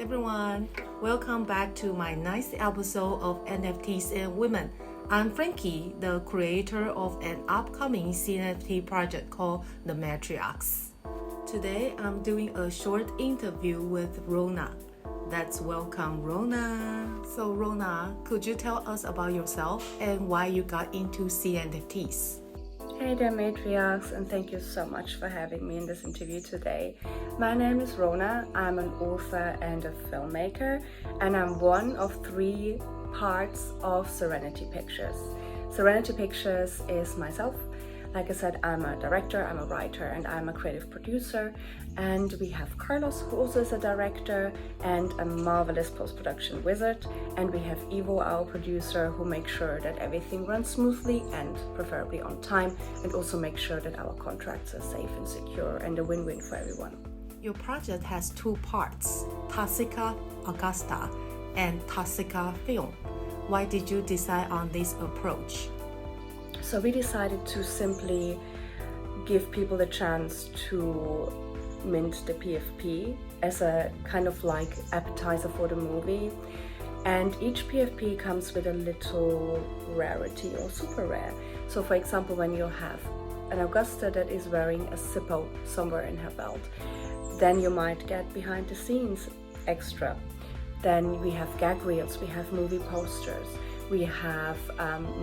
everyone, welcome back to my ninth episode of NFTs and Women. I'm Frankie, the creator of an upcoming CNFT project called the Matriarchs. Today I'm doing a short interview with Rona. Let's welcome Rona. So Rona, could you tell us about yourself and why you got into CNFTs? Hey there Matriarchs, and thank you so much for having me in this interview today. My name is Rona, I'm an author and a filmmaker, and I'm one of three parts of Serenity Pictures. Serenity Pictures is myself. Like I said, I'm a director, I'm a writer, and I'm a creative producer. And we have Carlos, who also is a director and a marvelous post-production wizard. And we have Ivo, our producer, who makes sure that everything runs smoothly and preferably on time, and also makes sure that our contracts are safe and secure and a win-win for everyone. Your project has two parts, Toxica Augusta and Toxica Film. Why did you decide on this approach? So we decided to simply give people the chance to mint the PFP as a kind of like appetizer for the movie. And each PFP comes with a little rarity or super rare. So for example, when you have an Augusta that is wearing a Zippo somewhere in her belt, then you might get behind the scenes extra. Then we have gag reels, we have movie posters, we have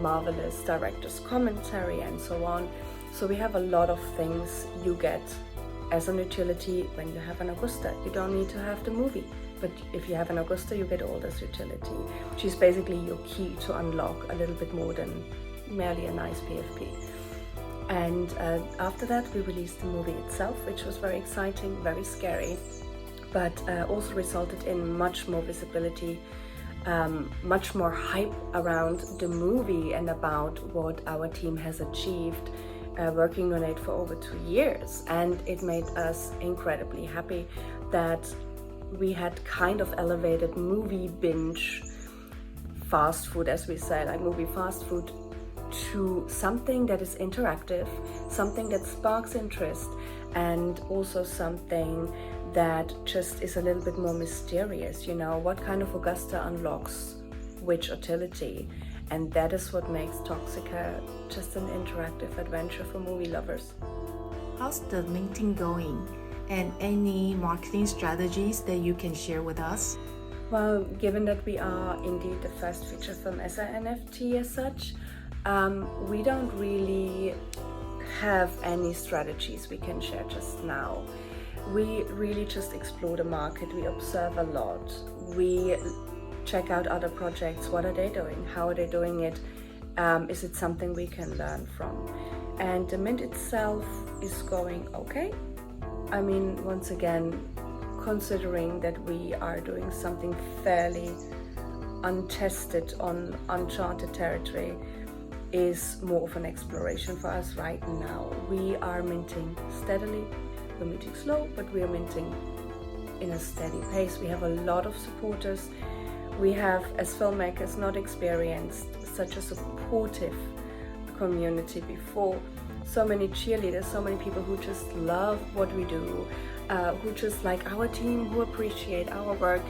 marvelous director's commentary and so on. So we have a lot of things you get as an utility when you have an Augusta. You don't need to have the movie, but if you have an Augusta, you get all this utility, which is basically your key to unlock a little bit more than merely a nice PFP. And after that, we released the movie itself, which was very exciting, very scary, but also resulted in much more visibility, much more hype around the movie and about what our team has achieved working on it for over 2 years. And it made us incredibly happy that we had kind of elevated movie binge fast food, as we say, like movie fast food, to something that is interactive, something that sparks interest, and also something that just is a little bit more mysterious. You know, what kind of Augusta unlocks which utility? And that is what makes Toxica just an interactive adventure for movie lovers. How's the minting going? And any marketing strategies that you can share with us? Well, given that we are indeed the first feature film as an NFT as such, we don't really have any strategies we can share just now. We really just explore the market, we observe a lot, we check out other projects. What are they doing? How are they doing it? Is it something we can learn from? And the mint itself is going okay. I mean, once again, considering that we are doing something fairly untested on uncharted territory, is more of an exploration for us right now. We are minting steadily. We're minting slow, but we are minting in a steady pace. We have a lot of supporters. We have, as filmmakers, not experienced such a supportive community before. So many cheerleaders, so many people who just love what we do, who just like our team, who appreciate our work,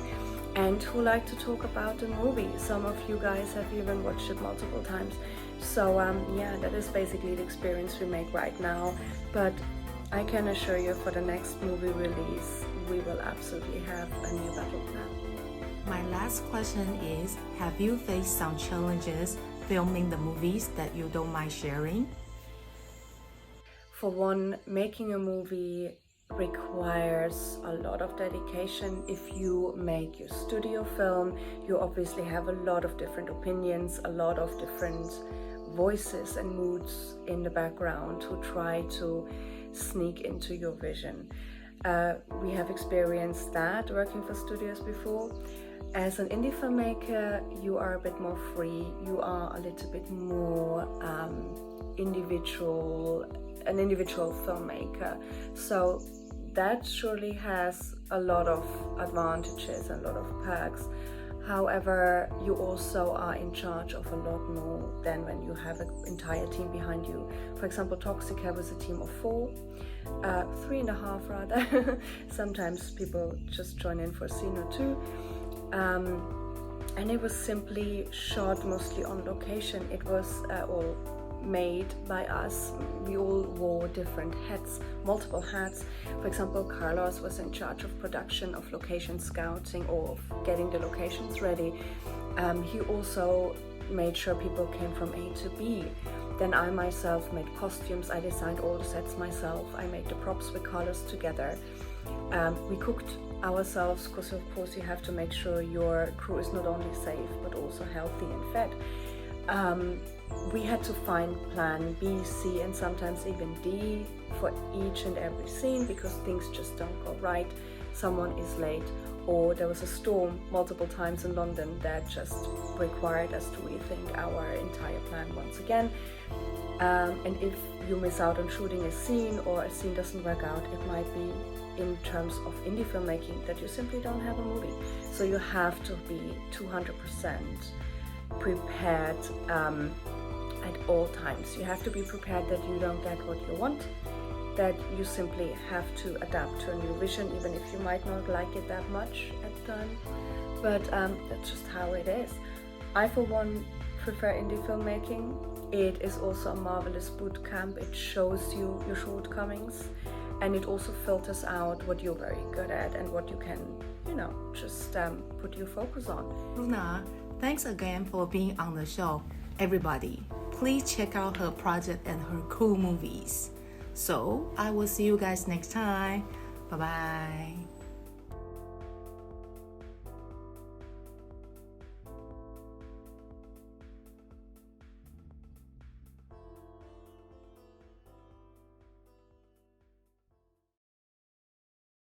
and who like to talk about the movie. Some of you guys have even watched it multiple times. So yeah, that is basically the experience we make right now. But I can assure you, for the next movie release, we will absolutely have a new battle plan. My last question is, have you faced some challenges filming the movies that you don't mind sharing? For one, making a movie requires a lot of dedication. If you make your studio film, you obviously have a lot of different opinions, a lot of different voices and moods in the background who try to sneak into your vision. We have experienced that working for studios before. As an indie filmmaker, you are a bit more free, you are a little bit more an individual filmmaker. So that surely has a lot of advantages and a lot of perks. However, you also are in charge of a lot more than when you have an entire team behind you. For example, Toxica was a team of 4. 3.5 rather. Sometimes people just join in for a scene or two. And it was simply shot mostly on location. It was all made by us. We all wore different hats, multiple hats. For example, Carlos was in charge of production, of location scouting, or of getting the locations ready. He also made sure people came from A to B. Then I myself made costumes. I designed all the sets myself. I made the props with Carlos together. We cooked ourselves, because of course you have to make sure your crew is not only safe but also healthy and fed. We had to find plan B, C, and sometimes even D for each and every scene, because things just don't go right. Someone is late, or there was a storm multiple times in London that just required us to rethink our entire plan once again. And if you miss out on shooting a scene, or a scene doesn't work out, it might be in terms of indie filmmaking that you simply don't have a movie. So you have to be 200% prepared at all times. You have to be prepared that you don't get what you want, that you simply have to adapt to a new vision, even if you might not like it that much at the time. But that's just how it is. I, for one, prefer indie filmmaking. It is also a marvelous boot camp. It shows you your shortcomings, and it also filters out what you're very good at and what you can, just put your focus on. Rona, thanks again for being on the show. Everybody, please check out her project and her cool movies. So I will see you guys next time. Bye-bye.